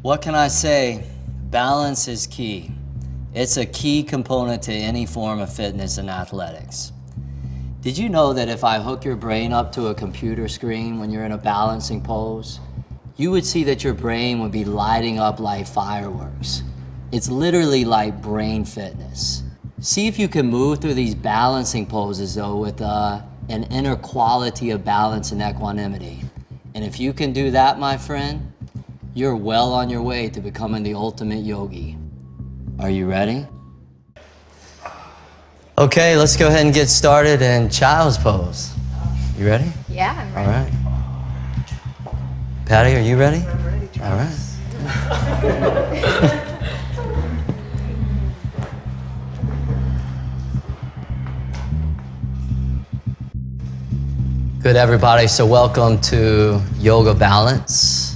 What can I say? Balance is key. It's a key component to any form of fitness and athletics. Did you know that if I hook your brain up to a computer screen when you're in a balancing pose, you would see that your brain would be lighting up like fireworks? It's literally like brain fitness. See if you can move through these balancing poses though with an inner quality of balance and equanimity. And if you can do that, my friend, you're well on your way to becoming the ultimate yogi. Are you ready? Okay, let's go ahead and get started in child's pose. You ready? Yeah, I'm ready. All right. Patty, are you ready? I'm ready, Charles. All right. Good, everybody. So welcome to Yoga Balance,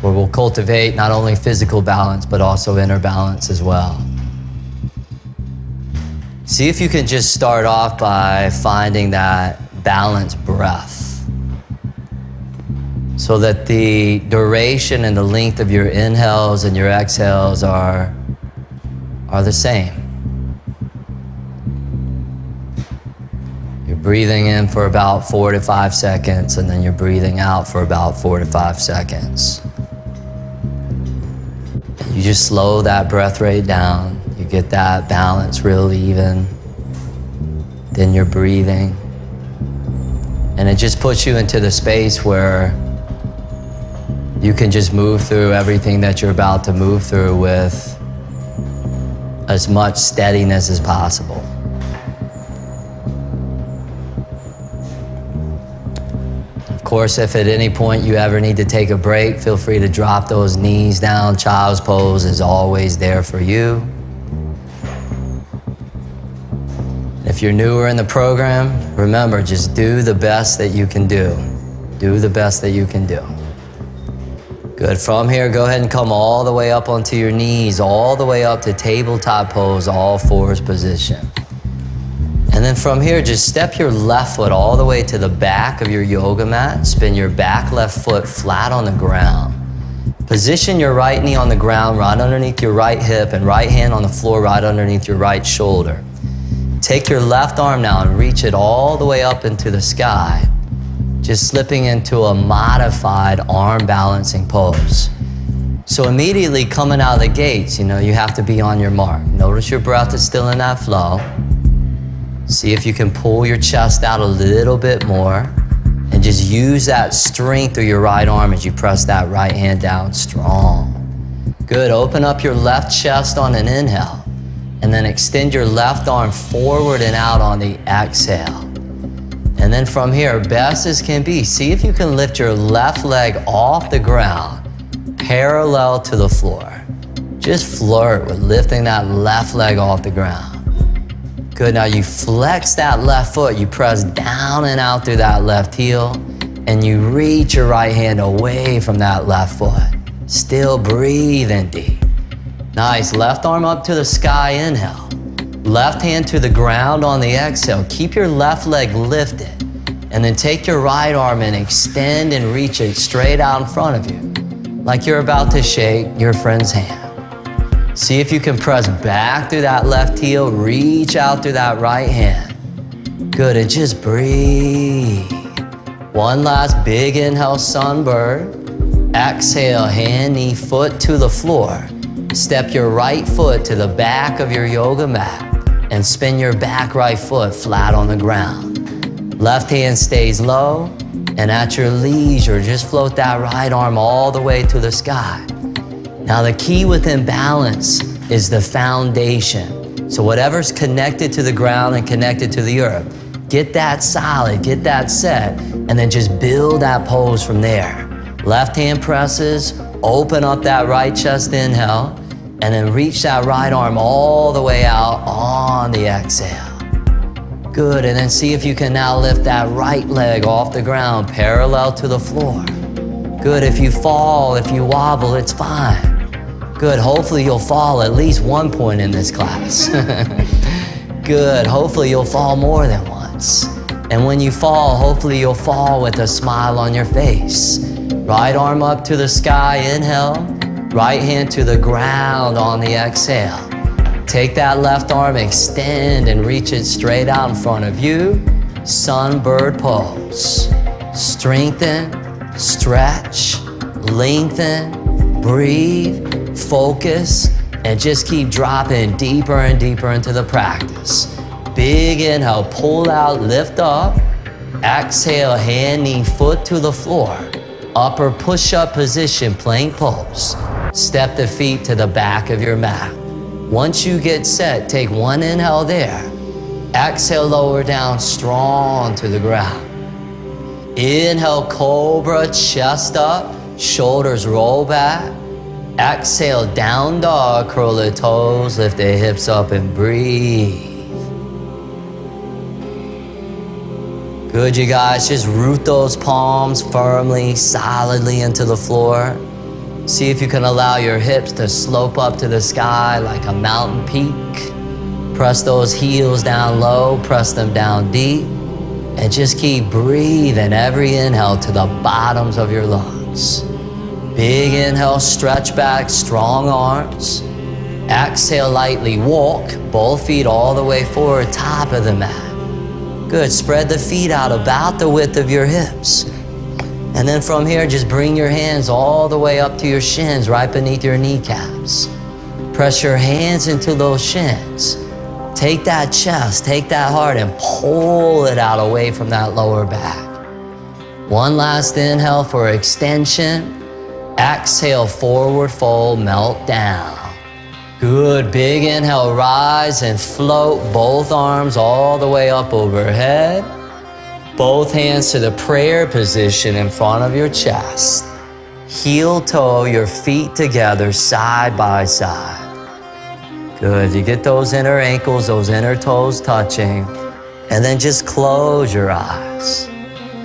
where we'll cultivate not only physical balance, but also inner balance as well. See if you can just start off by finding that balanced breath so that the duration and the length of your inhales and your exhales are the same. You're breathing in for about 4 to 5 seconds, and then you're breathing out for about 4 to 5 seconds. You just slow that breath rate down. You get that balance real even. Then you're breathing. And it just puts you into the space where you can just move through everything that you're about to move through with as much steadiness as possible. Of course, if at any point you ever need to take a break, feel free to drop those knees down. Child's pose is always there for you. If you're newer in the program, remember, just do the best that you can do. Do the best that you can do. Good. From here, go ahead and come all the way up onto your knees, all the way up to tabletop pose, all fours position. And then from here, just step your left foot all the way to the back of your yoga mat. Spin your back left foot flat on the ground. Position your right knee on the ground right underneath your right hip and right hand on the floor right underneath your right shoulder. Take your left arm now and reach it all the way up into the sky, just slipping into a modified arm balancing pose. So immediately coming out of the gates, you have to be on your mark. Notice your breath is still in that flow. See if you can pull your chest out a little bit more and just use that strength through your right arm as you press that right hand down strong. Good, open up your left chest on an inhale and then extend your left arm forward and out on the exhale. And then from here, best as can be, see if you can lift your left leg off the ground, parallel to the floor. Just flirt with lifting that left leg off the ground. Good, now you flex that left foot, you press down and out through that left heel, and you reach your right hand away from that left foot. Still breathing deep. Nice, left arm up to the sky, inhale. Left hand to the ground on the exhale. Keep your left leg lifted, and then take your right arm and extend and reach it straight out in front of you, like you're about to shake your friend's hand. See if you can press back through that left heel, reach out through that right hand. Good, and just breathe. One last big inhale, sunbird. Exhale, hand, knee, foot to the floor. Step your right foot to the back of your yoga mat and spin your back right foot flat on the ground. Left hand stays low, and at your leisure, just float that right arm all the way to the sky. Now the key within balance is the foundation. So whatever's connected to the ground and connected to the earth, get that solid, get that set, and then just build that pose from there. Left hand presses, open up that right chest inhale, and then reach that right arm all the way out on the exhale. Good, and then see if you can now lift that right leg off the ground, parallel to the floor. Good, if you fall, if you wobble, it's fine. Good, hopefully you'll fall at least one point in this class. Good, hopefully you'll fall more than once. And when you fall, hopefully you'll fall with a smile on your face. Right arm up to the sky, inhale. Right hand to the ground on the exhale. Take that left arm, extend and reach it straight out in front of you. Sunbird pose. Strengthen, stretch, lengthen, breathe, focus, and just keep dropping deeper and deeper into the practice. Big inhale, pull out, lift up. Exhale, hand, knee, foot to the floor. Upper push-up position, plank pose. Step the feet to the back of your mat. Once you get set, take one inhale there. Exhale, lower down, strong to the ground. Inhale, cobra, chest up, shoulders roll back. Exhale, down dog, curl the toes, lift the hips up and breathe. Good, you guys, just root those palms firmly, solidly into the floor. See if you can allow your hips to slope up to the sky like a mountain peak. Press those heels down low, press them down deep, and just keep breathing every inhale to the bottoms of your lungs. Big inhale, stretch back, strong arms. Exhale, lightly walk, both feet all the way forward, top of the mat. Good, spread the feet out about the width of your hips. And then from here, just bring your hands all the way up to your shins, right beneath your kneecaps. Press your hands into those shins. Take that chest, take that heart, and pull it out away from that lower back. One last inhale for extension. Exhale, forward fold, melt down. Good, big inhale, rise and float both arms all the way up overhead. Both hands to the prayer position in front of your chest. Heel toe, your feet together, side by side. Good, you get those inner ankles, those inner toes touching, and then just close your eyes.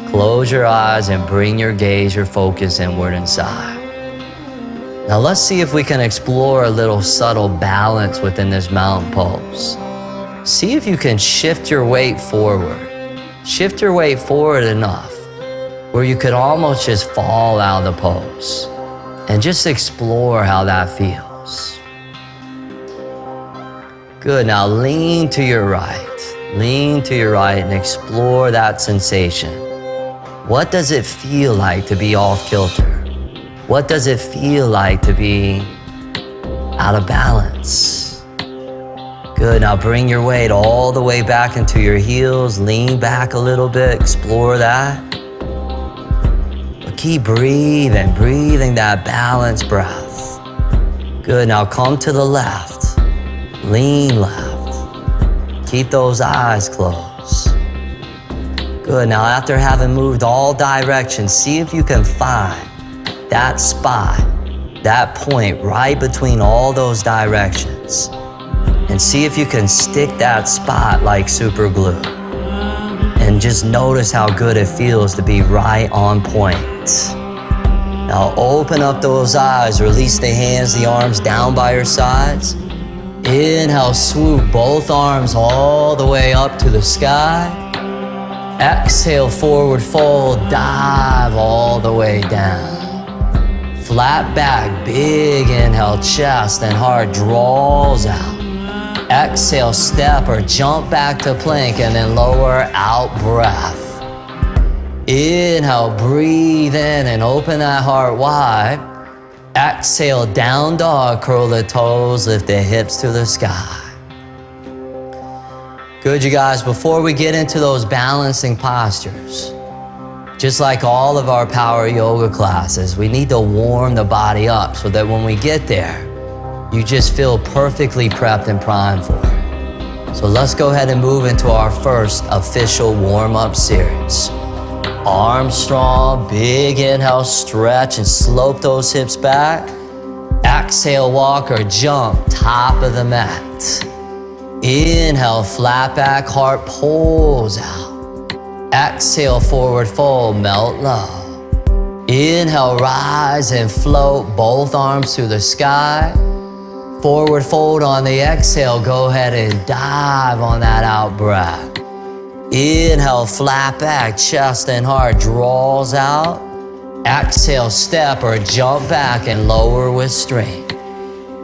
Close your eyes and bring your gaze, your focus inward inside. Now let's see if we can explore a little subtle balance within this mountain pose. See if you can shift your weight forward. Shift your weight forward enough where you could almost just fall out of the pose and just explore how that feels. Good, now lean to your right. Lean to your right and explore that sensation. What does it feel like to be off kilter? What does it feel like to be out of balance? Good, now bring your weight all the way back into your heels. Lean back a little bit, explore that. But keep breathing, breathing that balanced breath. Good, now come to the left. Lean left. Keep those eyes closed. Good, now after having moved all directions, see if you can find that spot, that point right between all those directions. And see if you can stick that spot like super glue. And just notice how good it feels to be right on point. Now open up those eyes, release the hands, the arms down by your sides. Inhale, swoop both arms all the way up to the sky. Exhale, forward fold, dive all the way down. Flat back, big inhale, chest and heart draws out. Exhale, step or jump back to plank and then lower out breath. Inhale, breathe in and open that heart wide. Exhale, down dog, curl the toes, lift the hips to the sky. Good, you guys, before we get into those balancing postures, just like all of our power yoga classes, we need to warm the body up so that when we get there, you just feel perfectly prepped and primed for it. So let's go ahead and move into our first official warm-up series. Arms strong, big inhale, stretch and slope those hips back. Exhale, walk or jump, top of the mat. Inhale, flat back, heart pulls out. Exhale, forward fold, melt low. Inhale, rise and float both arms to the sky. Forward fold on the exhale, go ahead and dive on that out breath. Inhale, flat back, chest and heart draws out. Exhale, step or jump back and lower with strength.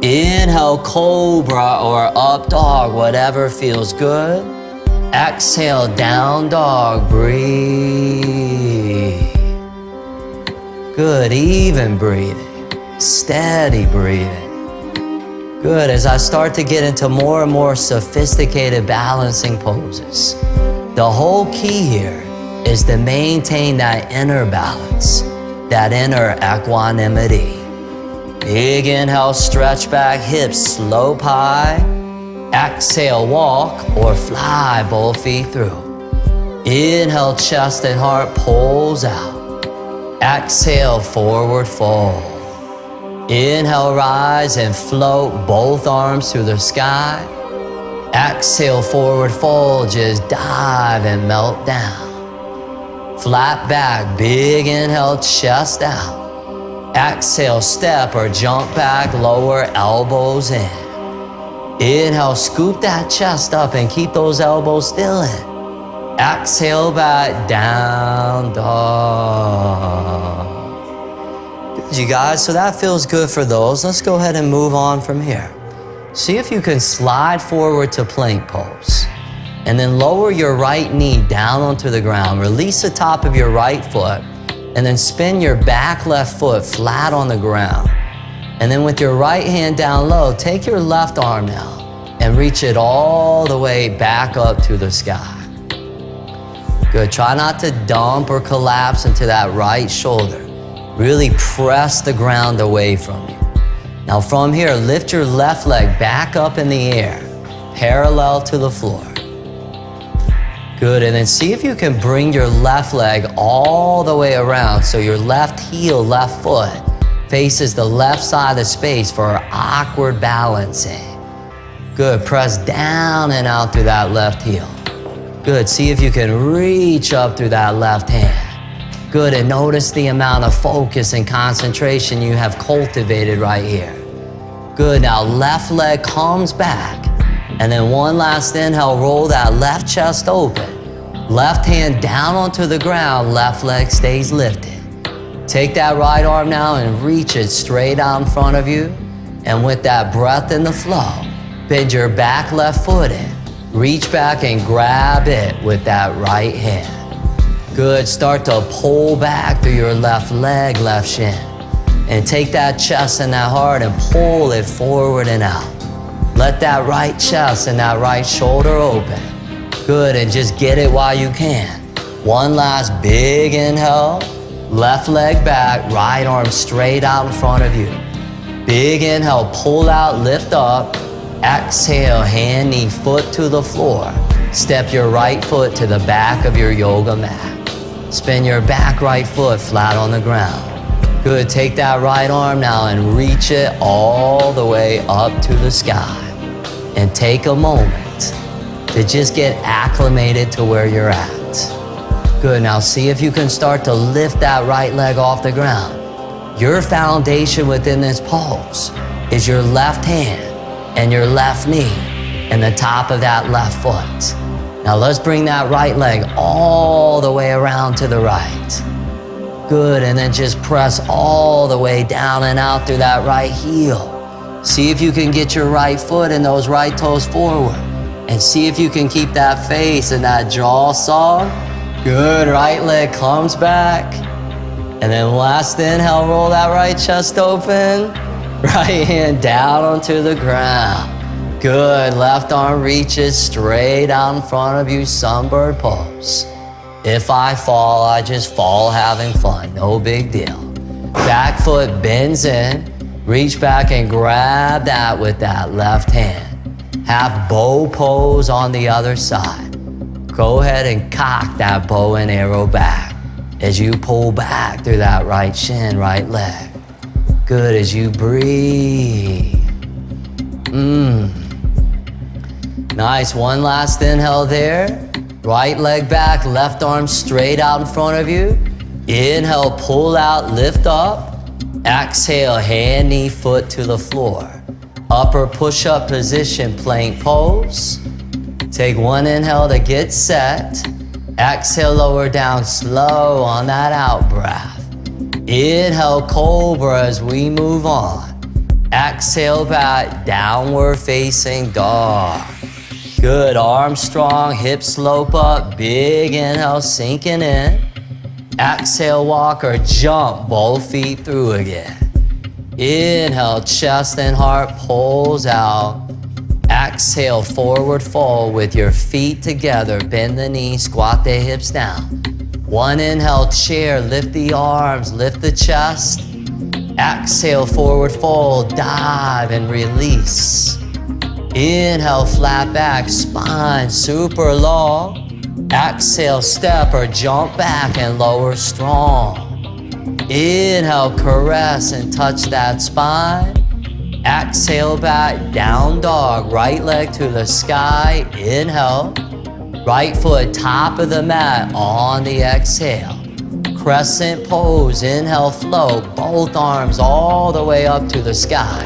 Inhale, cobra or up dog, whatever feels good. Exhale, down dog, breathe. Good, even breathing, steady breathing. Good, as I start to get into more and more sophisticated balancing poses. The whole key here is to maintain that inner balance, that inner equanimity. Big inhale, stretch back, hips slope high. Exhale, walk or fly both feet through. Inhale, chest and heart pulls out. Exhale, forward fold. Inhale, rise and float both arms to the sky. Exhale, forward fold, just dive and melt down. Flat back, big inhale, chest out. Exhale, step or jump back, lower elbows in. Inhale, scoop that chest up and keep those elbows still in. Exhale, back, down dog. Good, you guys, so that feels good for those. Let's go ahead and move on from here. See if you can slide forward to plank pose. And then lower your right knee down onto the ground. Release the top of your right foot. And then spin your back left foot flat on the ground. And then with your right hand down low, take your left arm now and reach it all the way back up to the sky. Good, try not to dump or collapse into that right shoulder. Really press the ground away from you. Now from here, lift your left leg back up in the air, parallel to the floor. Good, and then see if you can bring your left leg all the way around so your left heel, left foot faces the left side of the space for awkward balancing. Good, press down and out through that left heel. Good, see if you can reach up through that left hand. Good, and notice the amount of focus and concentration you have cultivated right here. Good, now left leg comes back. And then one last inhale, roll that left chest open. Left hand down onto the ground, left leg stays lifted. Take that right arm now and reach it straight out in front of you. And with that breath in the flow, bend your back left foot in. Reach back and grab it with that right hand. Good, start to pull back through your left leg, left shin. And take that chest and that heart and pull it forward and out. Let that right chest and that right shoulder open. Good, and just get it while you can. One last big inhale. Left leg back, right arm straight out in front of you. Big inhale, pull out, lift up. Exhale, hand, knee, foot to the floor. Step your right foot to the back of your yoga mat. Spin your back right foot flat on the ground. Good, take that right arm now and reach it all the way up to the sky. And take a moment to just get acclimated to where you're at. Good, now see if you can start to lift that right leg off the ground. Your foundation within this pose is your left hand and your left knee and the top of that left foot. Now let's bring that right leg all the way around to the right. Good, and then just press all the way down and out through that right heel. See if you can get your right foot and those right toes forward. And see if you can keep that face and that jaw soft. Good, right leg comes back. And then last inhale, roll that right chest open. Right hand down onto the ground. Good, left arm reaches straight out in front of you, sunbird pose. If I fall, I just fall having fun, no big deal. Back foot bends in, reach back and grab that with that left hand. Have bow pose on the other side. Go ahead and cock that bow and arrow back as you pull back through that right shin, right leg. Good, as you breathe. Nice, one last inhale there. Right leg back, left arm straight out in front of you. Inhale, pull out, lift up. Exhale, hand, knee, foot to the floor. Upper push-up position, plank pose. Take one inhale to get set. Exhale, lower down slow on that out breath. Inhale, cobra as we move on. Exhale back, downward facing dog. Good, arms strong, hips slope up. Big inhale, sinking in. Exhale, walk or jump, both feet through again. Inhale, chest and heart pulls out. Exhale, forward fold with your feet together. Bend the knees, squat the hips down. One inhale, chair, lift the arms, lift the chest. Exhale, forward fold, dive and release. Inhale, flat back, spine super long. Exhale, step or jump back and lower strong. Inhale, caress and touch that spine. Exhale back, down dog, right leg to the sky. Inhale, right foot top of the mat on the exhale. Crescent pose, inhale, float, both arms all the way up to the sky.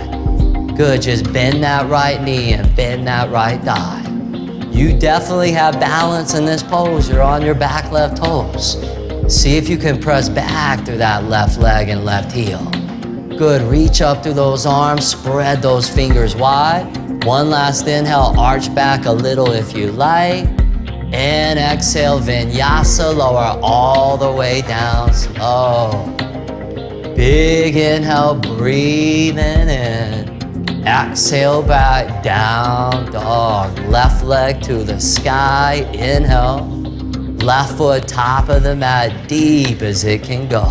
Good, just bend that right knee and bend that right thigh. You definitely have balance in this pose. You're on your back left toes. See if you can press back through that left leg and left heel. Good, reach up through those arms, spread those fingers wide. One last inhale, arch back a little if you like. And exhale, vinyasa, lower all the way down slow. Big inhale, breathing in. Exhale back, down dog. Left leg to the sky, inhale. Left foot top of the mat, deep as it can go.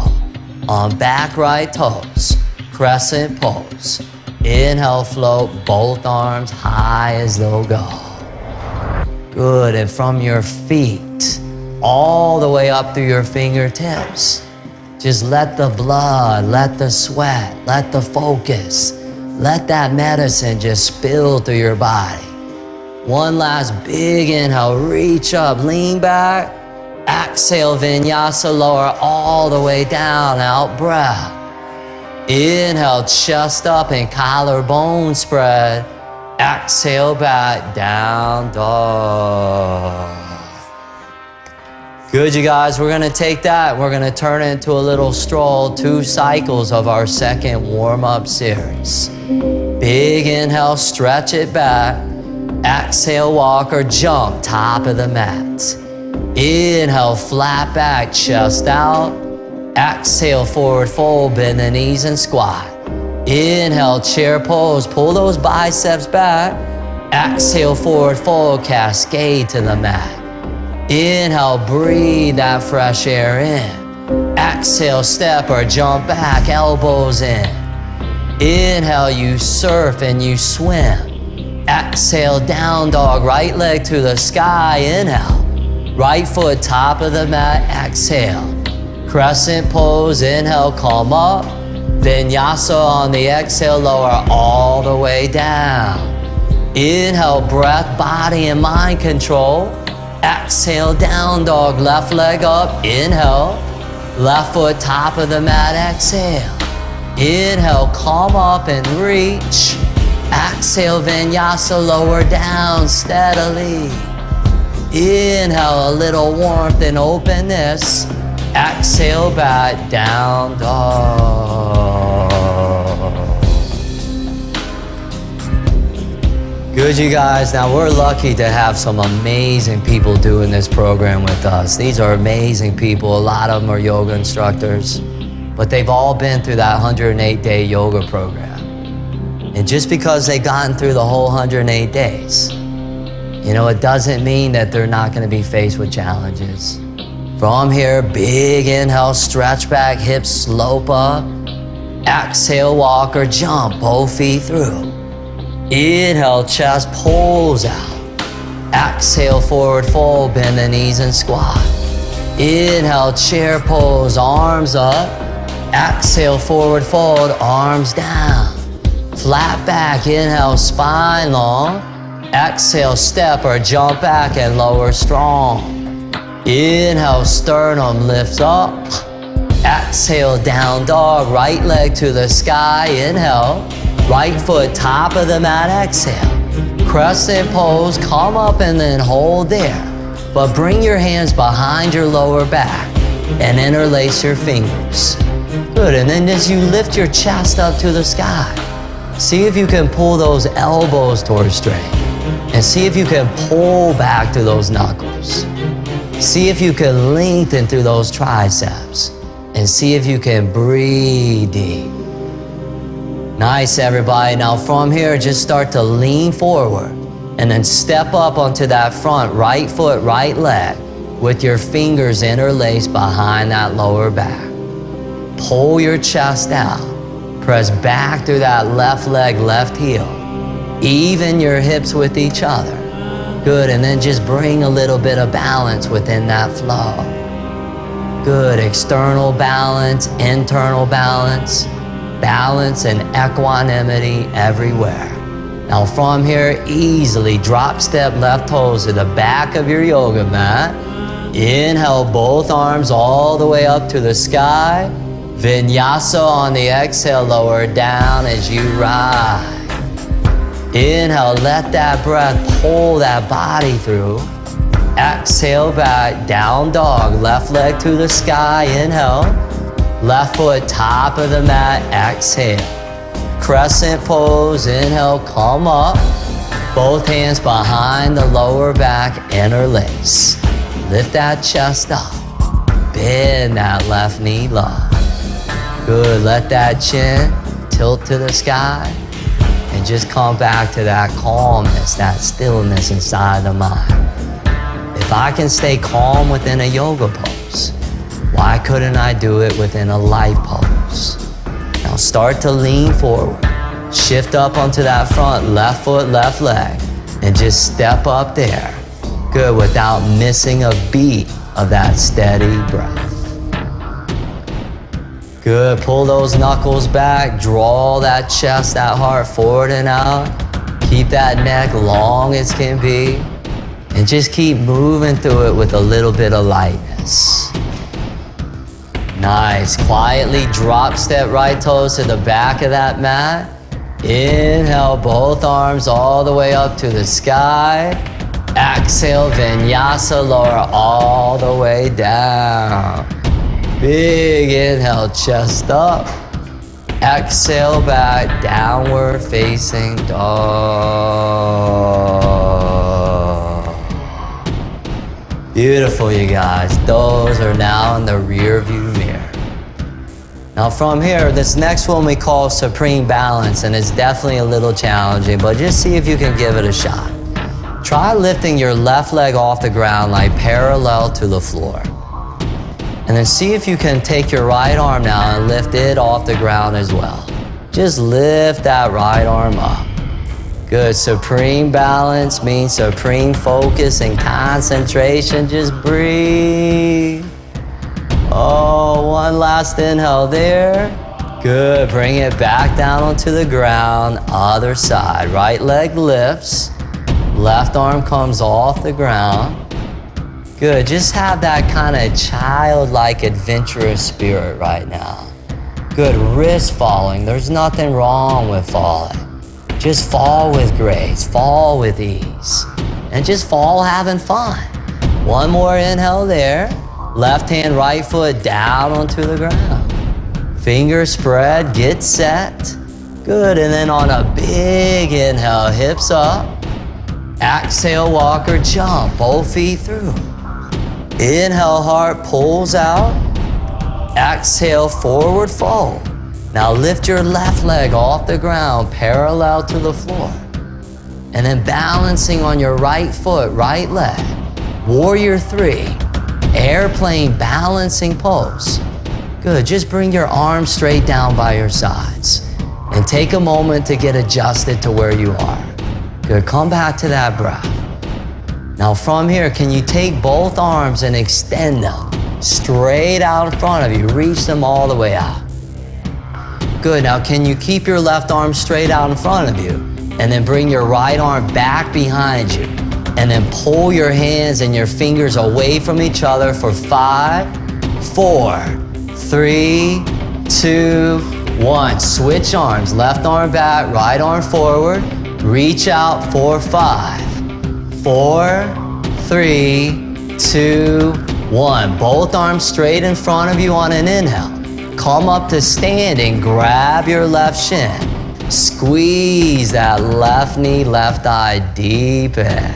On back right toes, crescent pose. Inhale, float, both arms high as they'll go. Good, and from your feet, all the way up through your fingertips, just let the blood, let the sweat, let the focus, let that medicine just spill through your body. One last big inhale, reach up, lean back. Exhale, vinyasa, lower all the way down, out breath. Inhale, chest up and collarbone spread. Exhale back, down dog. Good, you guys, we're gonna take that, we're gonna turn it into a little stroll, 2 cycles of our second warm-up series. Big inhale, stretch it back. Exhale, walk or jump, top of the mat. Inhale, flat back, chest out. Exhale, forward fold, bend the knees and squat. Inhale, chair pose, pull those biceps back. Exhale, forward fold, cascade to the mat. Inhale, breathe that fresh air in. Exhale, step or jump back, elbows in. Inhale, you surf and you swim. Exhale, down dog, right leg to the sky, inhale. Right foot top of the mat, exhale. Crescent pose, inhale, come up. Vinyasa on the exhale, lower all the way down. Inhale, breath, body and mind control. Exhale, down dog, left leg up, inhale. Left foot top of the mat, exhale. Inhale, come up and reach. Exhale, vinyasa, lower down steadily. Inhale, a little warmth and openness. Exhale back, down dog. Good, you guys. Now we're lucky to have some amazing people doing this program with us. These are amazing people. A lot of them are yoga instructors, but they've all been through that 108-day yoga program. And just because they've gotten through the whole 108 days, you know, it doesn't mean that they're not going to be faced with challenges. From here, big inhale, stretch back, hips slope up. Exhale, walk or jump, both feet through. Inhale, chest pulls out. Exhale, forward fold, bend the knees and squat. Inhale, chair pose, arms up. Exhale, forward fold, arms down. Flat back, inhale, spine long. Exhale, step or jump back and lower strong. Inhale, sternum lifts up. Exhale, down dog, right leg to the sky, inhale. Right foot top of the mat, exhale. Crescent pose, come up and then hold there. But bring your hands behind your lower back and interlace your fingers. Good, and then as you lift your chest up to the sky, see if you can pull those elbows towards straight. And see if you can pull back to those knuckles. See if you can lengthen through those triceps. And see if you can breathe deep. Nice, everybody. Now from here, just start to lean forward and then step up onto that front right foot, right leg with your fingers interlaced behind that lower back. Pull your chest out. Press back through that left leg, left heel. Even your hips with each other. Good, and then just bring a little bit of balance within that flow. Good, external balance, internal balance, balance and equanimity everywhere. Now from here, easily drop step left toes to the back of your yoga mat. Inhale, both arms all the way up to the sky. Vinyasa on the exhale, lower down as you rise. Inhale, let that breath pull that body through. Exhale back, down dog, left leg to the sky, inhale. Left foot top of the mat, exhale. Crescent pose, inhale, come up. Both hands behind the lower back, interlace. Lift that chest up. Bend that left knee low. Good, let that chin tilt to the sky. And just come back to that calmness, that stillness inside the mind. If I can stay calm within a yoga pose, why couldn't I do it within a life pose? Now start to lean forward. Shift up onto that front left foot, left leg, and just step up there. Good, without missing a beat of that steady breath. Good, pull those knuckles back, draw that chest, that heart forward and out. Keep that neck long as can be. And just keep moving through it with a little bit of lightness. Nice, quietly drop step right toes to the back of that mat. Inhale, both arms all the way up to the sky. Exhale, vinyasa, lower all the way down. Big inhale, chest up. Exhale back, downward facing dog. Beautiful, you guys. Those are now in the rear view mirror. Now from here, this next one we call Supreme Balance, and it's definitely a little challenging, but just see if you can give it a shot. Try lifting your left leg off the ground like parallel to the floor. And then see if you can take your right arm now and lift it off the ground as well. Just lift that right arm up. Good, supreme balance means supreme focus and concentration. Just breathe. Oh, one last inhale there. Good, bring it back down onto the ground. Other side, right leg lifts. Left arm comes off the ground. Good, just have that kind of childlike adventurous spirit right now. Good, wrist falling. There's nothing wrong with falling. Just fall with grace, fall with ease, and just fall having fun. One more inhale there. Left hand, right foot down onto the ground. Fingers spread, get set. Good, and then on a big inhale, hips up. Exhale, walk or jump, both feet through. Inhale, heart pulls out. Exhale, forward fold. Now lift your left leg off the ground, parallel to the floor. And then balancing on your right foot, right leg. Warrior 3, airplane balancing pose. Good, just bring your arms straight down by your sides. And take a moment to get adjusted to where you are. Good, come back to that breath. Now from here, can you take both arms and extend them straight out in front of you? Reach them all the way out. Good, now can you keep your left arm straight out in front of you and then bring your right arm back behind you and then pull your hands and your fingers away from each other for 5, 4, 3, 2, 1. Switch arms, left arm back, right arm forward. Reach out for 5, 4, 3, 2, 1. Both arms straight in front of you on an inhale. Come up to standing, grab your left shin. Squeeze that left knee, left thigh deep in.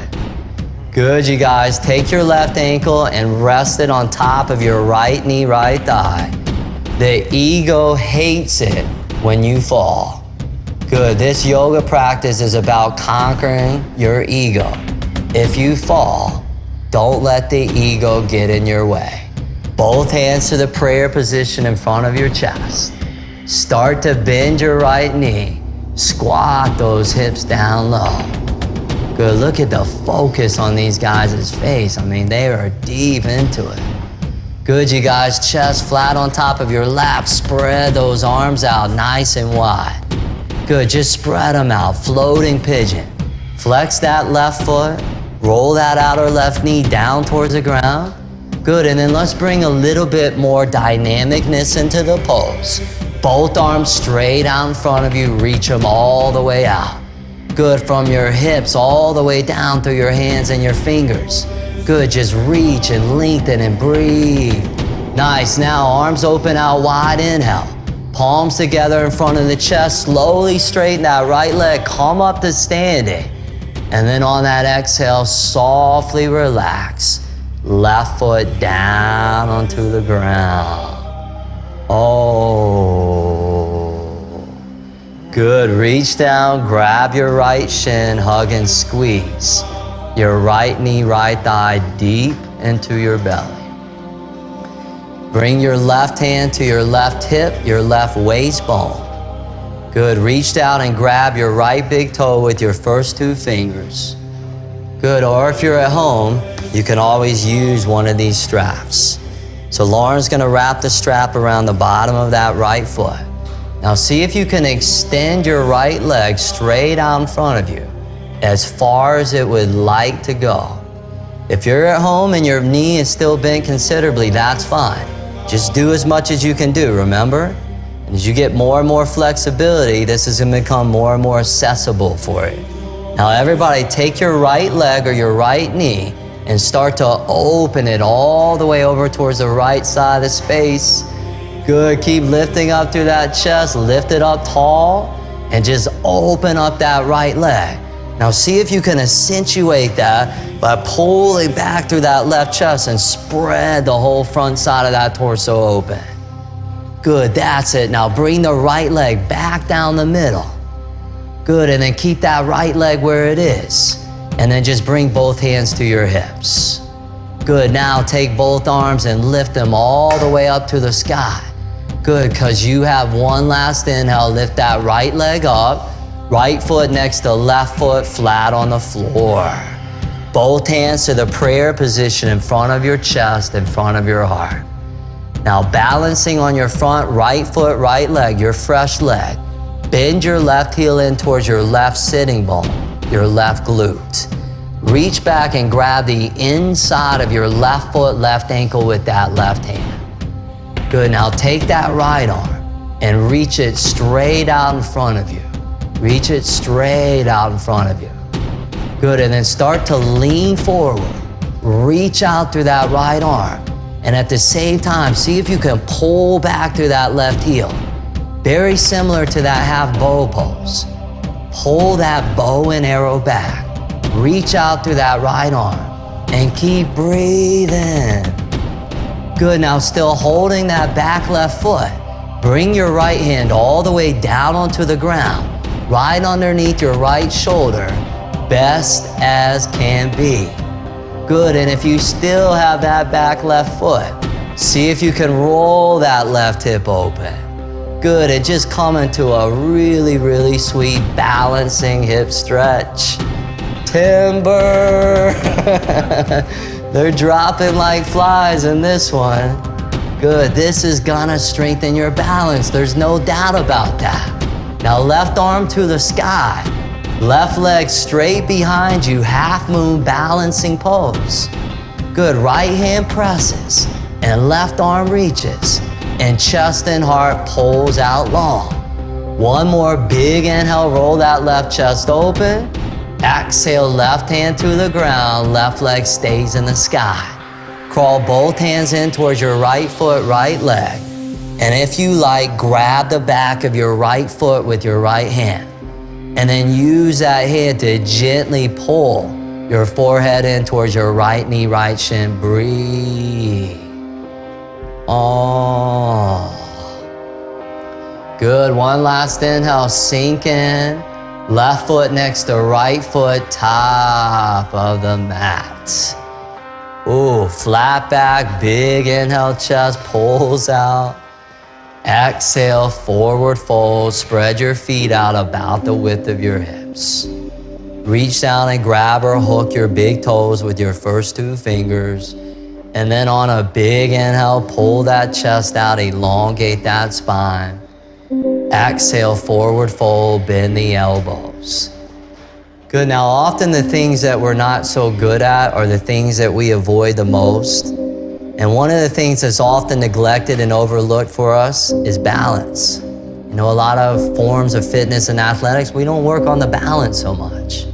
Good, you guys. Take your left ankle and rest it on top of your right knee, right thigh. The ego hates it when you fall. Good, this yoga practice is about conquering your ego. If you fall, don't let the ego get in your way. Both hands to the prayer position in front of your chest. Start to bend your right knee. Squat those hips down low. Good, look at the focus on these guys' face. I mean, they are deep into it. Good, you guys, chest flat on top of your lap. Spread those arms out nice and wide. Good, just spread them out, floating pigeon. Flex that left foot, roll that outer left knee down towards the ground. Good, and then let's bring a little bit more dynamicness into the pose. Both arms straight out in front of you, reach them all the way out. Good, from your hips all the way down through your hands and your fingers. Good, just reach and lengthen and breathe. Nice, now arms open out wide, inhale. Palms together in front of the chest, slowly straighten that right leg, come up to standing. And then on that exhale, softly relax. Left foot down onto the ground. Oh. Good, reach down, grab your right shin, hug and squeeze. Your right knee, right thigh deep into your belly. Bring your left hand to your left hip, your left waist bone. Good, reach out and grab your right big toe with your first two fingers. Good, or if you're at home, you can always use one of these straps. So Lauren's gonna wrap the strap around the bottom of that right foot. Now see if you can extend your right leg straight out in front of you, as far as it would like to go. If you're at home and your knee is still bent considerably, that's fine. Just do as much as you can do, remember? And as you get more and more flexibility, this is gonna become more and more accessible for you. Now everybody, take your right leg or your right knee and start to open it all the way over towards the right side of the space. Good, keep lifting up through that chest, lift it up tall, and just open up that right leg. Now see if you can accentuate that by pulling back through that left chest and spread the whole front side of that torso open. Good, that's it. Now bring the right leg back down the middle. Good, and then keep that right leg where it is. And then just bring both hands to your hips. Good, now take both arms and lift them all the way up to the sky. Good, because you have one last inhale, lift that right leg up. Right foot next to left foot, flat on the floor. Both hands to the prayer position in front of your chest, in front of your heart. Now balancing on your front right foot, right leg, your fresh leg. Bend your left heel in towards your left sitting bone, your left glute. Reach back and grab the inside of your left foot, left ankle with that left hand. Good, now take that right arm and reach it straight out in front of you. Reach it straight out in front of you. Good, and then start to lean forward. Reach out through that right arm. And at the same time, see if you can pull back through that left heel. Very similar to that half bow pose. Pull that bow and arrow back. Reach out through that right arm and keep breathing. Good, now still holding that back left foot. Bring your right hand all the way down onto the ground. Right underneath your right shoulder, best as can be. Good, and if you still have that back left foot, see if you can roll that left hip open. Good, and just come into a really, really sweet balancing hip stretch. Timber! They're dropping like flies in this one. Good, this is gonna strengthen your balance. There's no doubt about that. Now left arm to the sky, left leg straight behind you, half moon balancing pose. Good, right hand presses and left arm reaches and chest and heart pulls out long. One more big inhale, roll that left chest open. Exhale, left hand to the ground, left leg stays in the sky. Crawl both hands in towards your right foot, right leg. And if you like, grab the back of your right foot with your right hand. And then use that hand to gently pull your forehead in towards your right knee, right shin. Breathe. Oh. Good, one last inhale, sink in. Left foot next to right foot, top of the mat. Ooh, flat back, big inhale, chest pulls out. Exhale, forward fold, spread your feet out about the width of your hips. Reach down and grab or hook your big toes with your first 2 fingers. And then on a big inhale, pull that chest out, elongate that spine. Exhale, forward fold, bend the elbows. Good, now often the things that we're not so good at are the things that we avoid the most. And one of the things that's often neglected and overlooked for us is balance. You know, a lot of forms of fitness and athletics, we don't work on the balance so much.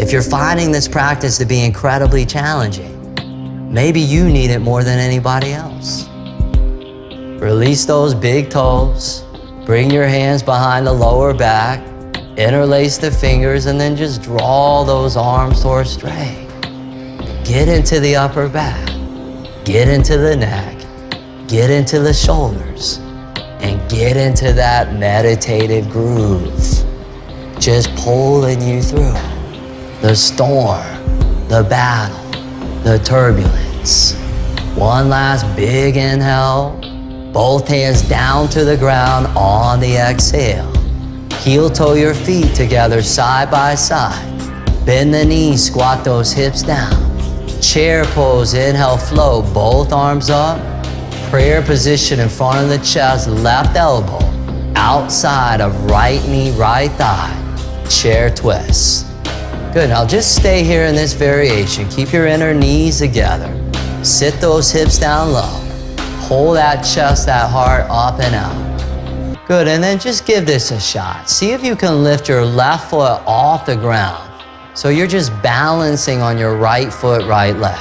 If you're finding this practice to be incredibly challenging, maybe you need it more than anybody else. Release those big toes, bring your hands behind the lower back, interlace the fingers, and then just draw those arms towards straight. Get into the upper back. Get into the neck, get into the shoulders, and get into that meditative groove. Just pulling you through the storm, the battle, the turbulence. One last big inhale, both hands down to the ground on the exhale. Heel toe your feet together side by side. Bend the knees, squat those hips down. Chair pose, inhale, flow, both arms up. Prayer position in front of the chest, left elbow outside of right knee, right thigh. Chair twist. Good, now just stay here in this variation. Keep your inner knees together. Sit those hips down low. Pull that chest, that heart up and out. Good, and then just give this a shot. See if you can lift your left foot off the ground. So you're just balancing on your right foot, right leg.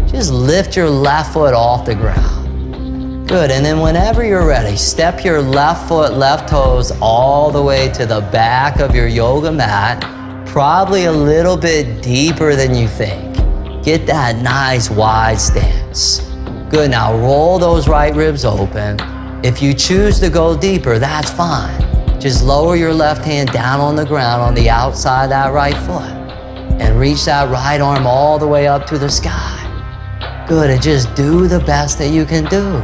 Just lift your left foot off the ground. Good, and then whenever you're ready, step your left foot, left toes all the way to the back of your yoga mat, probably a little bit deeper than you think. Get that nice wide stance. Good, now roll those right ribs open. If you choose to go deeper, that's fine. Just lower your left hand down on the ground on the outside of that right foot. And reach that right arm all the way up to the sky. Good, and just do the best that you can do.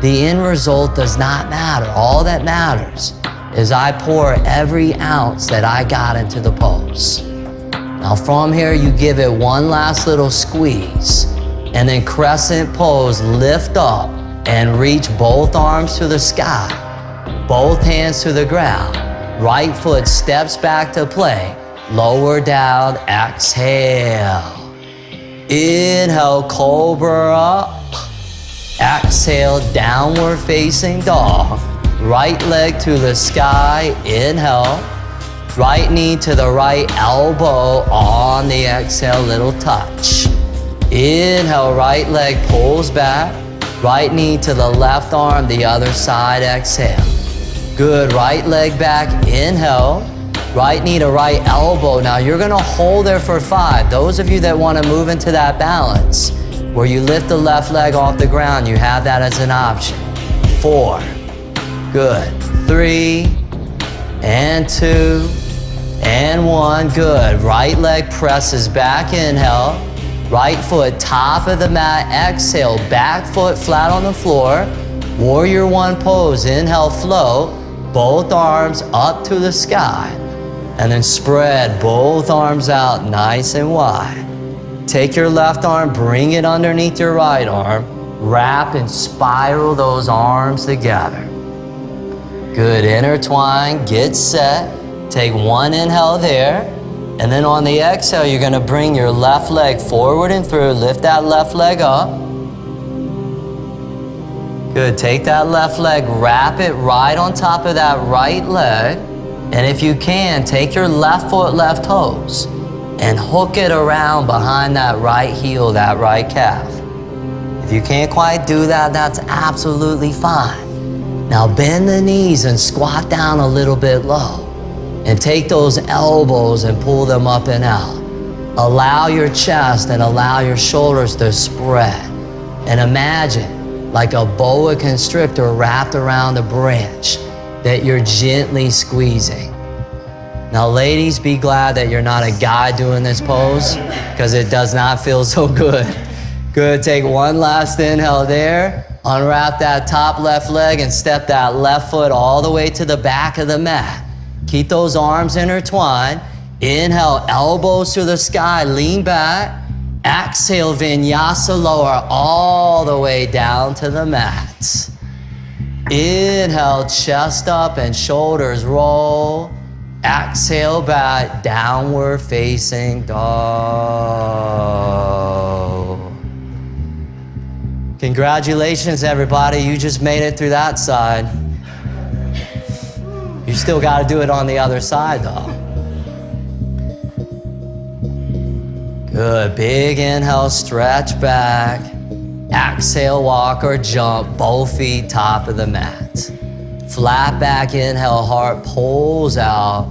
The end result does not matter. All that matters is I pour every ounce that I got into the pose. Now from here, you give it one last little squeeze, and then crescent pose, lift up and reach both arms to the sky, both hands to the ground. Right foot steps back to play. Lower down, exhale. Inhale, cobra up. Exhale, downward facing dog. Right leg to the sky, inhale. Right knee to the right elbow on the exhale, little touch. Inhale, right leg pulls back. Right knee to the left arm, the other side, exhale. Good, right leg back, inhale. Right knee to right elbow. Now you're gonna hold there for 5. Those of you that wanna move into that balance, where you lift the left leg off the ground, you have that as an option. 4, good. 3, and 2, and 1, good. Right leg presses back, inhale. Right foot top of the mat, exhale. Back foot flat on the floor. Warrior 1 pose, inhale, float. Both arms up to the sky. And then spread both arms out nice and wide. Take your left arm, bring it underneath your right arm. Wrap and spiral those arms together. Good, intertwine, get set. Take one inhale there. And then on the exhale, you're gonna bring your left leg forward and through. Lift that left leg up. Good, take that left leg, wrap it right on top of that right leg. And if you can, take your left foot, left toes, and hook it around behind that right heel, that right calf. If you can't quite do that, that's absolutely fine. Now bend the knees and squat down a little bit low. And take those elbows and pull them up and out. Allow your chest and allow your shoulders to spread. And imagine like a boa constrictor wrapped around a branch that you're gently squeezing. Now ladies, be glad that you're not a guy doing this pose, because it does not feel so good. Good, take one last inhale there. Unwrap that top left leg and step that left foot all the way to the back of the mat. Keep those arms intertwined. Inhale, elbows to the sky, lean back. Exhale, vinyasa, lower all the way down to the mat. Inhale, chest up and shoulders roll. Exhale back, downward facing dog. Congratulations, everybody. You just made it through that side. You still got to do it on the other side, though. Good. Big inhale, stretch back. Exhale, walk or jump, both feet top of the mat. Flat back inhale, heart pulls out.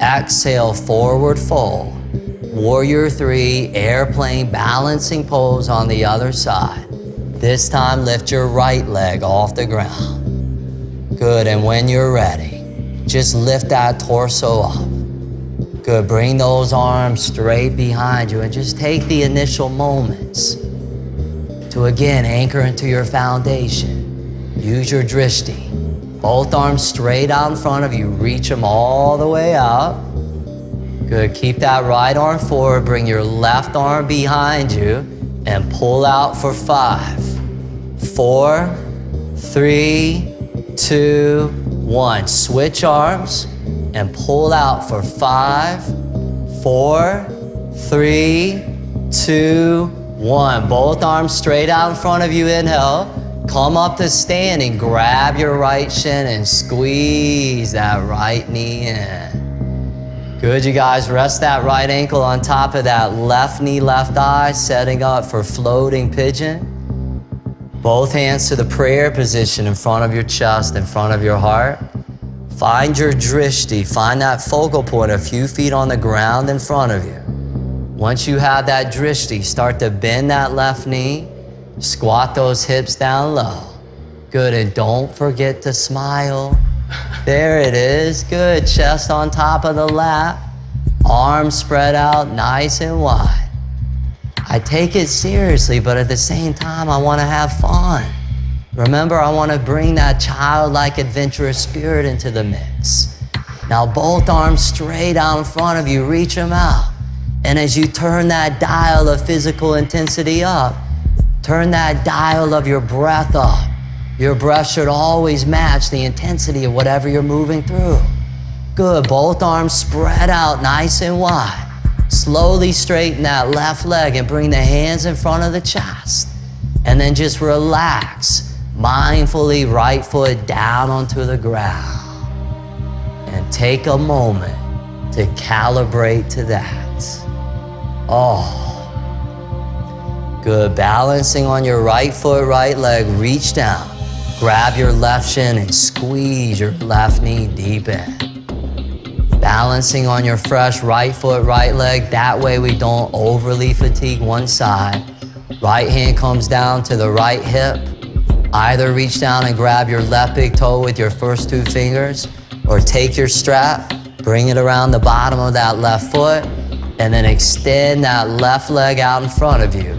Exhale, forward fold. Warrior 3, airplane balancing pose on the other side. This time, lift your right leg off the ground. Good, and when you're ready, just lift that torso up. Good, bring those arms straight behind you and just take the initial moments to again anchor into your foundation. Use your drishti. Both arms straight out in front of you. Reach them all the way up. Good, keep that right arm forward. Bring your left arm behind you and pull out for 5, 4, 3, 2, 1. Switch arms and pull out for 5, 4, 3, 2, 1. Both arms straight out in front of you. Inhale. Come up to standing. Grab your right shin and squeeze that right knee in. Good, you guys. Rest that right ankle on top of that left knee, left eye, setting up for floating pigeon. Both hands to the prayer position in front of your chest, in front of your heart. Find your drishti. Find that focal point a few feet on the ground in front of you. Once you have that drishti, start to bend that left knee. Squat those hips down low. Good, and don't forget to smile. There it is. Good, chest on top of the lap. Arms spread out nice and wide. I take it seriously, but at the same time, I want to have fun. Remember, I want to bring that childlike, adventurous spirit into the mix. Now, both arms straight out in front of you, reach them out. And as you turn that dial of physical intensity up, turn that dial of your breath up. Your breath should always match the intensity of whatever you're moving through. Good, both arms spread out nice and wide. Slowly straighten that left leg and bring the hands in front of the chest. And then just relax. Mindfully, right foot down onto the ground. And take a moment to calibrate to that. Oh. Good, balancing on your right foot, right leg, reach down. Grab your left shin and squeeze your left knee deep in. Balancing on your fresh right foot, right leg. That way we don't overly fatigue one side. Right hand comes down to the right hip. Either reach down and grab your left big toe with your first 2 fingers, or take your strap, bring it around the bottom of that left foot, and then extend that left leg out in front of you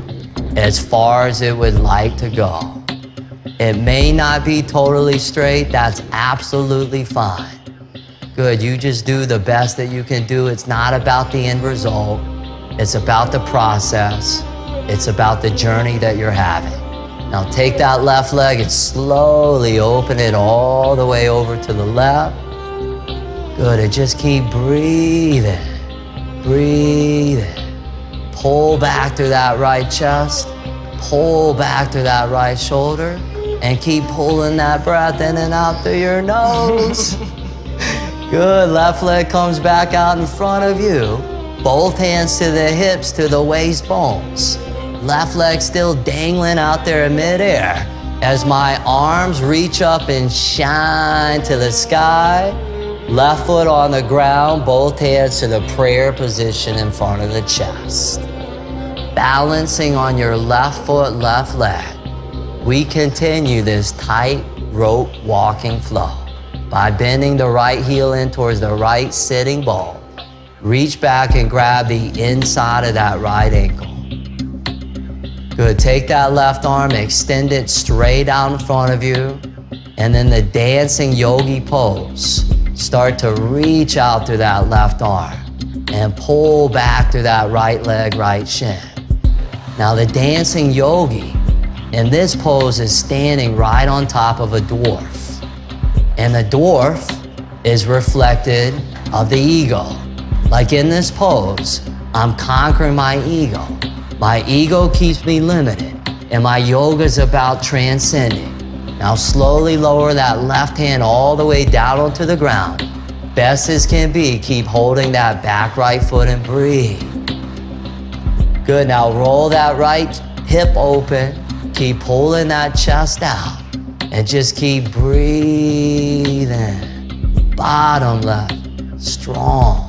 as far as it would like to go. It may not be totally straight. That's absolutely fine. Good, you just do the best that you can do. It's not about the end result. It's about the process. It's about the journey that you're having. Now take that left leg and slowly open it all the way over to the left. Good, and just keep breathing. Breathing. Pull back through that right chest. Pull back through that right shoulder. And keep pulling that breath in and out through your nose. Good, left leg comes back out in front of you. Both hands to the hips, to the waist bones. Left leg still dangling out there in midair as my arms reach up and shine to the sky. Left foot on the ground, both hands to the prayer position in front of the chest. Balancing on your left foot, left leg. We continue this tight rope walking flow by bending the right heel in towards the right sitting bone. Reach back and grab the inside of that right ankle. Good, take that left arm, extend it straight out in front of you, and then the dancing yogi pose. Start to reach out through that left arm and pull back through that right leg, right shin. Now the dancing yogi in this pose is standing right on top of a dwarf. And the dwarf is reflected of the ego. Like in this pose, I'm conquering my ego. My ego keeps me limited, and my yoga is about transcending. Now slowly lower that left hand all the way down onto the ground. Best as can be, keep holding that back right foot and breathe. Good, now roll that right hip open. Keep pulling that chest out and just keep breathing. Bottom left, strong.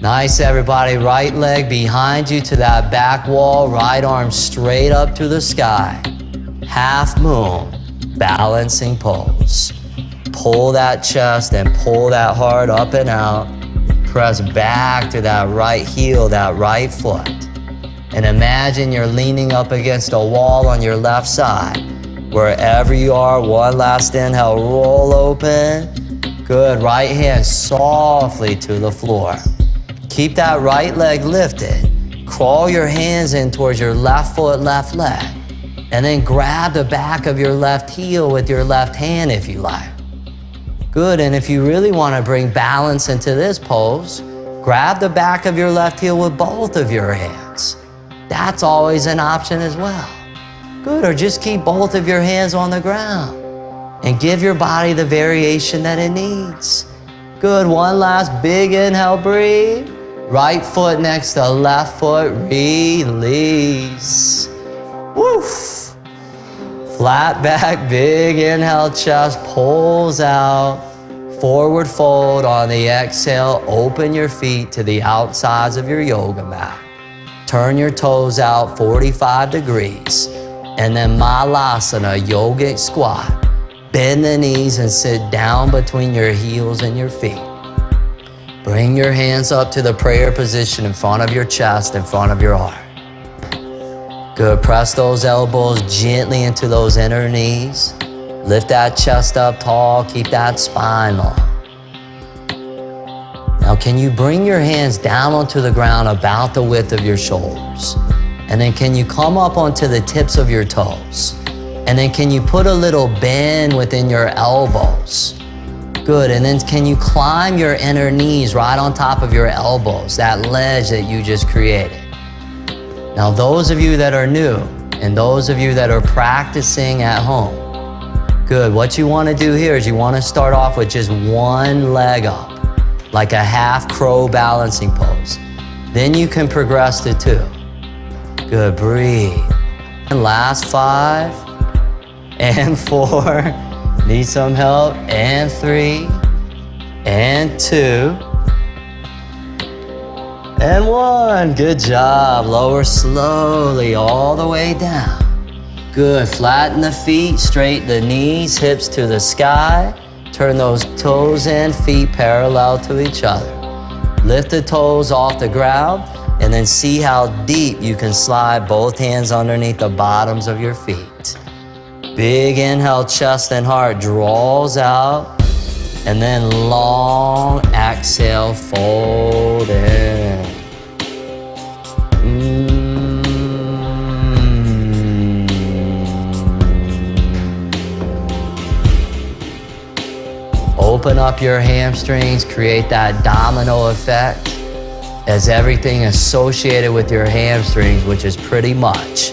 Nice, everybody. Right leg behind you to that back wall. Right arm straight up to the sky. Half moon, balancing pose. Pull that chest and pull that heart up and out. Press back to that right heel, that right foot. And imagine you're leaning up against a wall on your left side. Wherever you are, one last inhale, roll open. Good, right hand softly to the floor. Keep that right leg lifted. Crawl your hands in towards your left foot, left leg. And then grab the back of your left heel with your left hand if you like. Good, and if you really want to bring balance into this pose, grab the back of your left heel with both of your hands. That's always an option as well. Good, or just keep both of your hands on the ground and give your body the variation that it needs. Good, one last big inhale, breathe. Right foot next to left foot, release. Woof. Flat back, big inhale, chest pulls out. Forward fold on the exhale, open your feet to the outsides of your yoga mat. Turn your toes out 45 degrees. And then Malasana, yogic squat. Bend the knees and sit down between your heels and your feet. Bring your hands up to the prayer position in front of your chest, in front of your heart. Good, press those elbows gently into those inner knees. Lift that chest up tall, keep that spine long. Now can you bring your hands down onto the ground about the width of your shoulders? And then can you come up onto the tips of your toes? And then can you put a little bend within your elbows? Good, and then can you climb your inner knees right on top of your elbows, that ledge that you just created? Now those of you that are new and those of you that are practicing at home, good, what you want to do here is you want to start off with just one leg up, like a half crow balancing pose. Then you can progress to two. Good, breathe. And last 5 and 4. Need some help, and 3, and 2, and 1. Good job. Lower slowly all the way down. Good, flatten the feet, straighten the knees, hips to the sky. Turn those toes in, feet parallel to each other. Lift the toes off the ground, and then see how deep you can slide both hands underneath the bottoms of your feet. Big inhale, chest and heart draws out, and then long exhale, fold in. Open up your hamstrings, create that domino effect as everything associated with your hamstrings, which is pretty much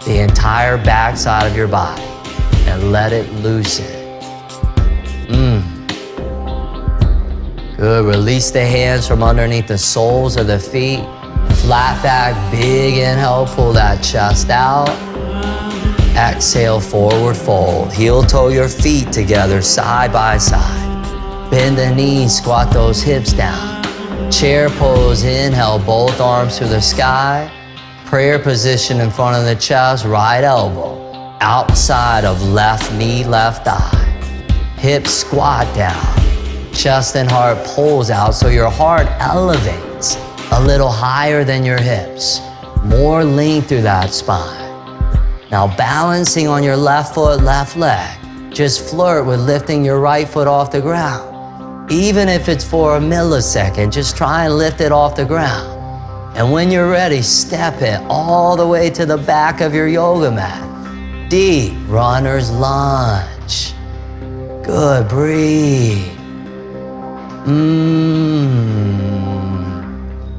the entire backside of your body, and let it loosen. Good, release the hands from underneath the soles of the feet. Flat back, big inhale, pull that chest out. Exhale, forward fold. Heel toe your feet together, side by side. Bend the knees, squat those hips down. Chair pose, inhale, both arms to the sky. Prayer position in front of the chest, right elbow outside of left knee, left thigh. Hips squat down. Chest and heart pulls out so your heart elevates a little higher than your hips. More length through that spine. Now balancing on your left foot, left leg. Just flirt with lifting your right foot off the ground. Even if it's for a millisecond, just try and lift it off the ground. And when you're ready, step it all the way to the back of your yoga mat. Deep runner's lunge. Good, breathe.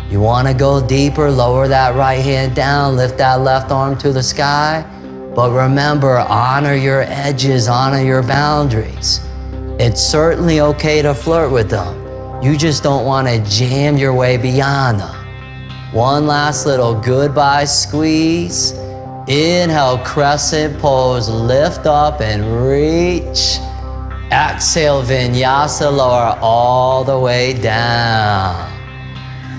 You wanna go deeper, lower that right hand down, lift that left arm to the sky. But remember, honor your edges, honor your boundaries. It's certainly okay to flirt with them. You just don't wanna jam your way beyond them. One last little goodbye squeeze. Inhale, crescent pose, lift up and reach. Exhale, vinyasa, lower all the way down.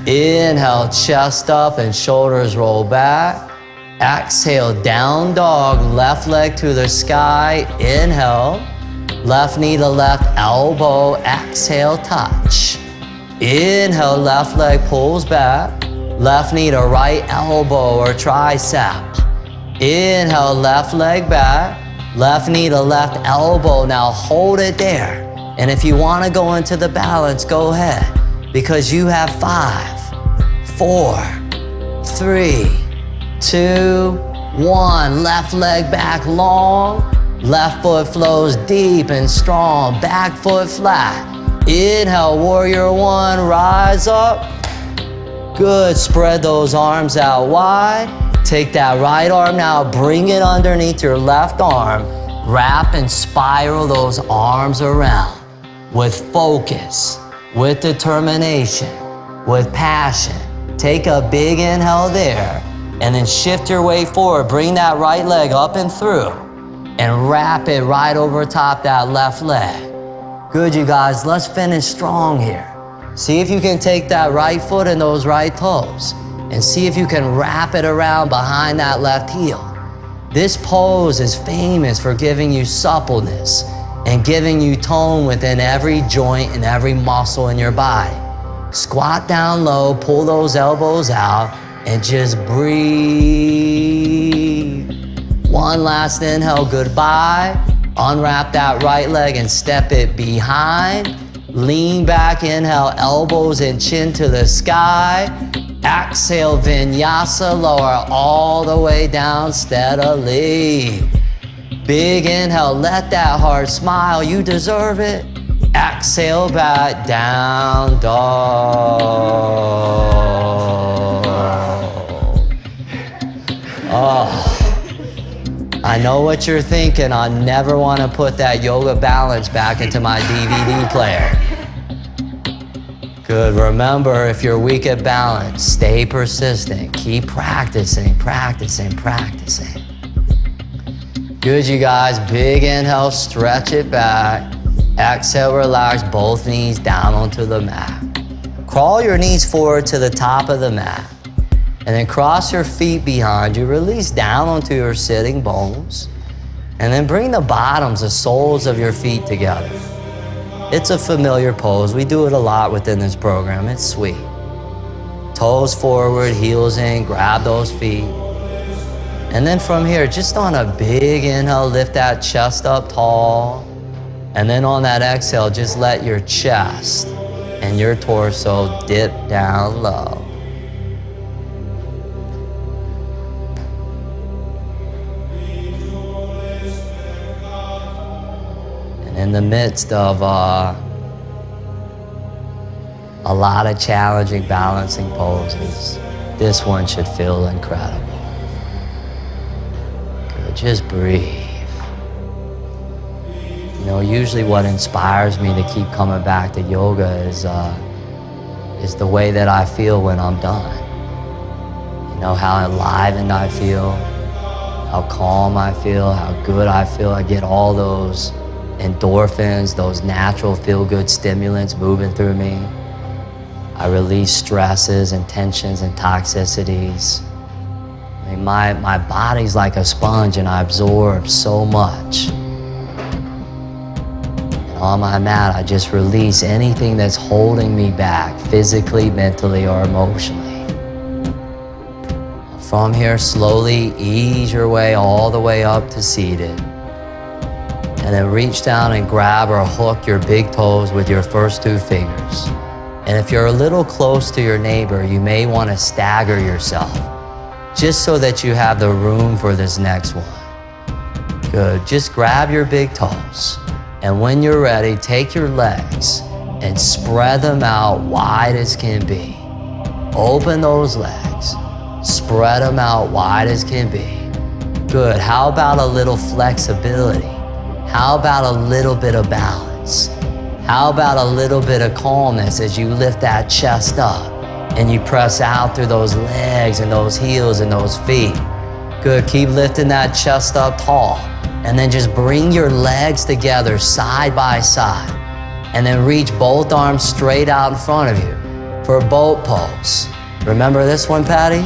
Inhale, chest up and shoulders roll back. Exhale, down dog, left leg to the sky. Inhale, left knee to left elbow. Exhale, touch. Inhale, left leg pulls back. Left knee to right elbow or tricep. Inhale, left leg back. Left knee to left elbow. Now hold it there. And if you want to go into the balance, go ahead. Because you have 5, 4, 3, 2, 1. Left leg back long. Left foot flows deep and strong. Back foot flat. Inhale, warrior one, rise up. Good, spread those arms out wide. Take that right arm now, bring it underneath your left arm. Wrap and spiral those arms around with focus, with determination, with passion. Take a big inhale there and then shift your way forward. Bring that right leg up and through and wrap it right over top that left leg. Good, you guys, let's finish strong here. See if you can take that right foot and those right toes and see if you can wrap it around behind that left heel. This pose is famous for giving you suppleness and giving you tone within every joint and every muscle in your body. Squat down low, pull those elbows out, and just breathe. One last inhale, goodbye. Unwrap that right leg and step it behind. Lean back, inhale, elbows and chin to the sky. Exhale, vinyasa, lower all the way down steadily. Big inhale, let that heart smile, you deserve it. Exhale, back down dog. Oh. I know what you're thinking. I never want to put that yoga balance back into my DVD player. Good. Remember, if you're weak at balance, stay persistent. Keep practicing, practicing, practicing. Good, you guys. Big inhale, stretch it back. Exhale, relax both knees down onto the mat. Crawl your knees forward to the top of the mat. And then cross your feet behind you, release down onto your sitting bones, and then bring the bottoms, the soles of your feet together. It's a familiar pose. We do it a lot within this program. It's sweet. Toes forward, heels in, grab those feet. And then from here, just on a big inhale, lift that chest up tall. And then on that exhale, just let your chest and your torso dip down low. In the midst of a lot of challenging balancing poses, this one should feel incredible. Good, just breathe. You know, usually what inspires me to keep coming back to yoga is the way that I feel when I'm done. You know how enlivened I feel, how calm I feel, how good I feel. I get all those endorphins, those natural feel-good stimulants moving through me. I release stresses and tensions and toxicities. I mean, my body's like a sponge and I absorb so much. And on my mat, I just release anything that's holding me back, physically, mentally, or emotionally. From here, slowly ease your way all the way up to seated. And then reach down and grab or hook your big toes with your first 2 fingers. And if you're a little close to your neighbor, you may want to stagger yourself, just so that you have the room for this next one. Good, just grab your big toes. And when you're ready, take your legs and spread them out wide as can be. Open those legs, spread them out wide as can be. Good, how about a little flexibility? How about a little bit of balance? How about a little bit of calmness as you lift that chest up and you press out through those legs and those heels and those feet? Good, keep lifting that chest up tall. And then just bring your legs together side by side. And then reach both arms straight out in front of you for boat pose. Remember this one, Patty?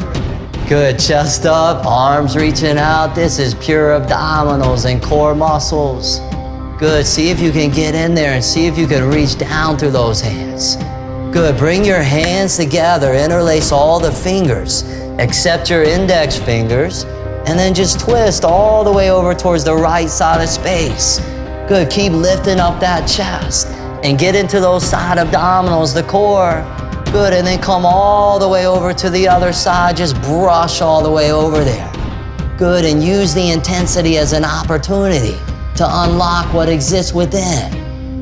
Good, chest up, arms reaching out. This is pure abdominals and core muscles. Good, see if you can get in there and see if you can reach down through those hands. Good, bring your hands together, interlace all the fingers, except your index fingers, and then just twist all the way over towards the right side of space. Good, keep lifting up that chest and get into those side abdominals, the core. Good, and then come all the way over to the other side, just brush all the way over there. Good, and use the intensity as an opportunity to unlock what exists within.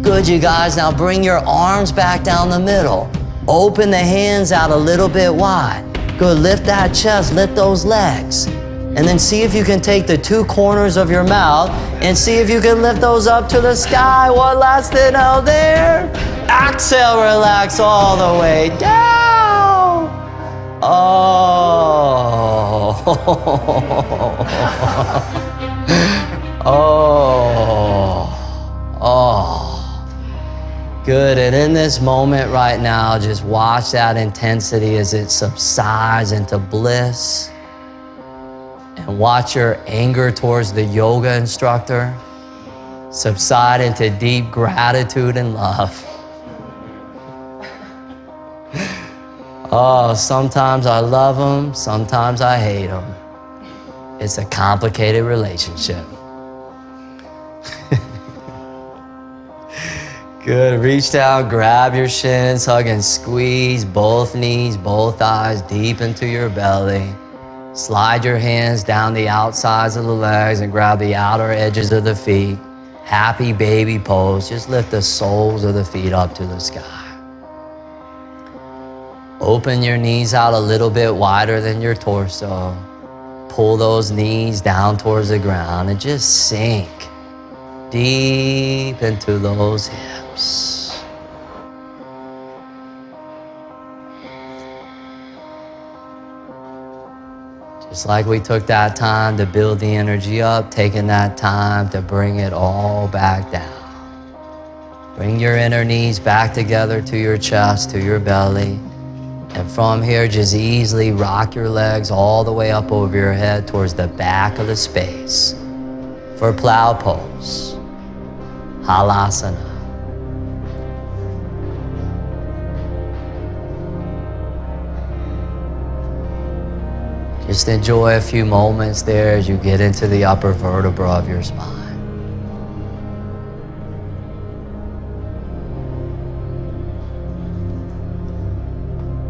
Good, you guys, now bring your arms back down the middle. Open the hands out a little bit wide. Good, lift that chest, lift those legs. And then see if you can take the 2 corners of your mouth and see if you can lift those up to the sky. One last inhale there. Exhale, relax all the way down. Oh. Oh. Good, and in this moment right now, just watch that intensity as it subsides into bliss. And watch your anger towards the yoga instructor subside into deep gratitude and love. Oh, sometimes I love them, sometimes I hate them. It's a complicated relationship. Good, reach down, grab your shins, hug and squeeze both knees, both thighs deep into your belly. Slide your hands down the outsides of the legs and grab the outer edges of the feet. Happy baby pose. Just lift the soles of the feet up to the sky. Open your knees out a little bit wider than your torso. Pull those knees down towards the ground and just sink deep into those hips. Just like we took that time to build the energy up, taking that time to bring it all back down. Bring your inner knees back together to your chest, to your belly. And from here, just easily rock your legs all the way up over your head towards the back of the space for plow pose, halasana. Just enjoy a few moments there as you get into the upper vertebra of your spine.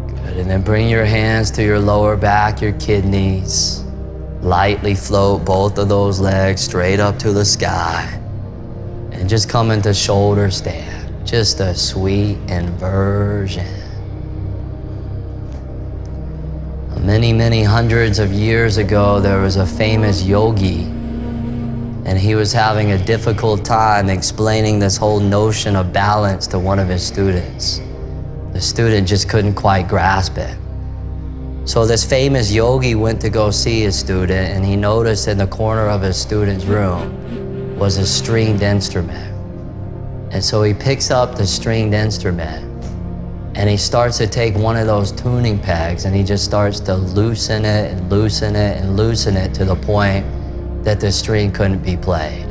Good, and then bring your hands to your lower back, your kidneys. Lightly float both of those legs straight up to the sky. And just come into shoulder stand. Just a sweet inversion. Many, many hundreds of years ago, there was a famous yogi, and he was having a difficult time explaining this whole notion of balance to one of his students. The student just couldn't quite grasp it. So this famous yogi went to go see his student, and he noticed in the corner of his student's room was a stringed instrument. And so he picks up the stringed instrument and he starts to take one of those tuning pegs and he just starts to loosen it and loosen it and loosen it to the point that the string couldn't be played.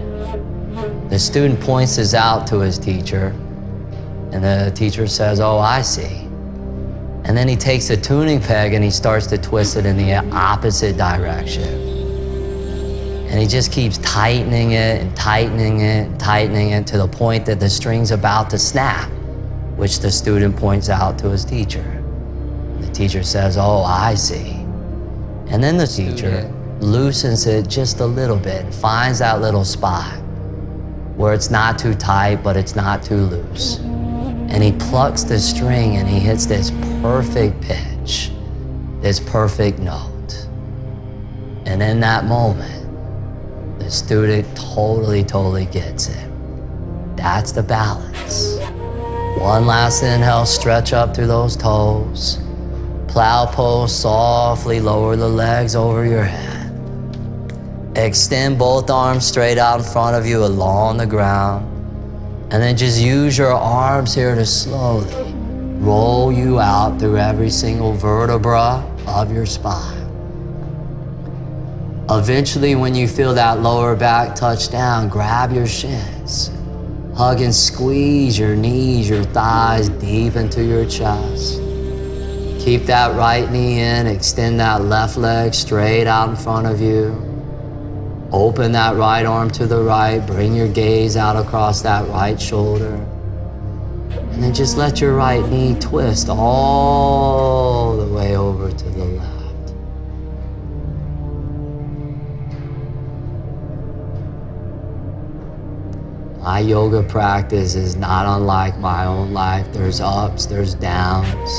The student points this out to his teacher, and the teacher says, "Oh, I see." And then he takes the tuning peg and he starts to twist it in the opposite direction. And he just keeps tightening it and tightening it and tightening it to the point that the string's about to snap, which the student points out to his teacher. The teacher says, "Oh, I see." And then the teacher loosens it just a little bit and finds that little spot where it's not too tight, but it's not too loose. And he plucks the string and he hits this perfect pitch, this perfect note. And in that moment, the student totally gets it. That's the balance. One last inhale, stretch up through those toes. Plow pose, softly lower the legs over your head. Extend both arms straight out in front of you along the ground. And then just use your arms here to slowly roll you out through every single vertebra of your spine. Eventually, when you feel that lower back touch down, grab your shins. Hug and squeeze your knees, your thighs deep into your chest. Keep that right knee in, extend that left leg straight out in front of you. Open that right arm to the right, bring your gaze out across that right shoulder. And then just let your right knee twist all the way over to the left. My yoga practice is not unlike my own life. There's ups, there's downs,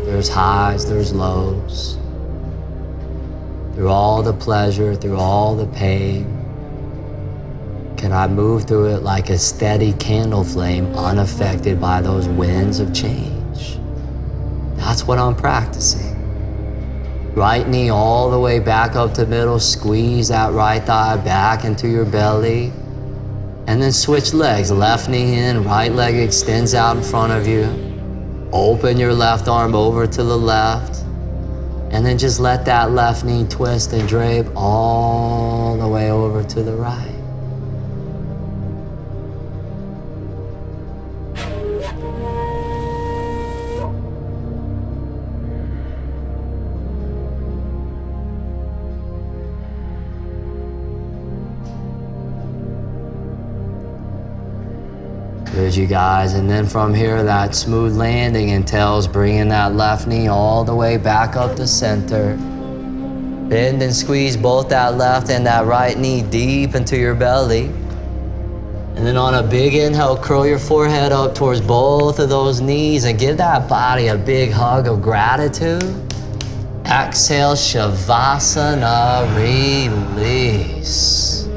there's highs, there's lows. Through all the pleasure, through all the pain, can I move through it like a steady candle flame, unaffected by those winds of change? That's what I'm practicing. Right knee all the way back up to middle, squeeze that right thigh back into your belly, and then switch legs. Left knee in, right leg extends out in front of you. Open your left arm over to the left. And then just let that left knee twist and drape all the way over to the right. Good, you guys. And then from here, that smooth landing entails bringing that left knee all the way back up to center. Bend and squeeze both that left and that right knee deep into your belly. And then on a big inhale, curl your forehead up towards both of those knees and give that body a big hug of gratitude. Exhale, Shavasana, release.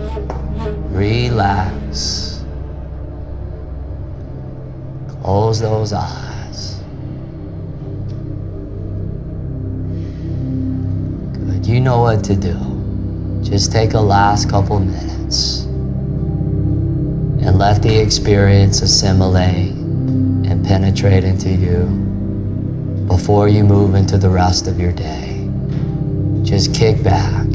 Relax. Close those eyes. Good, you know what to do. Just take a last couple minutes and let the experience assimilate and penetrate into you before you move into the rest of your day. Just kick back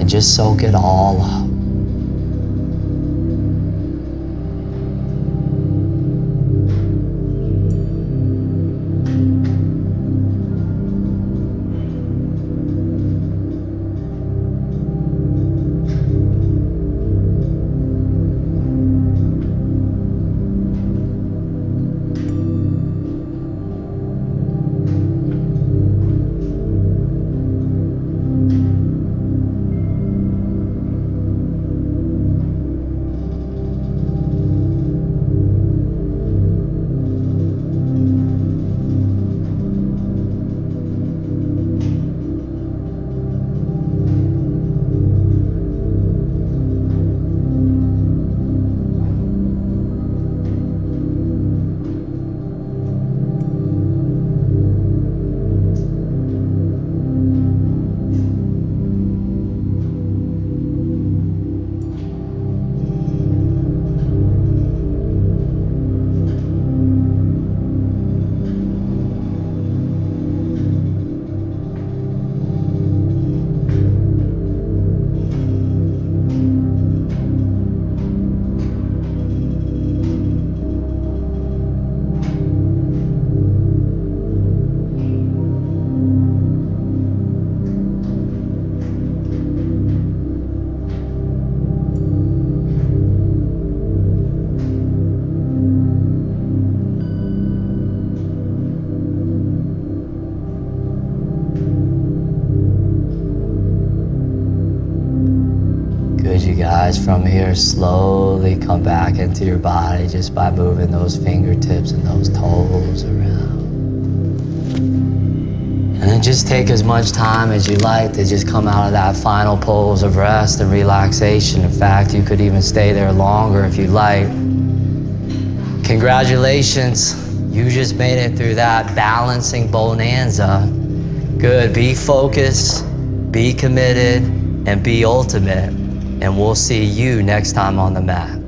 and just soak it all up. exercise from here, slowly come back into your body just by moving those fingertips and those toes around. And then just take as much time as you like to just come out of that final pose of rest and relaxation. In fact, you could even stay there longer if you like. Congratulations, you just made it through that balancing bonanza. Good, be focused, be committed, and be ultimate. And we'll see you next time on the mat.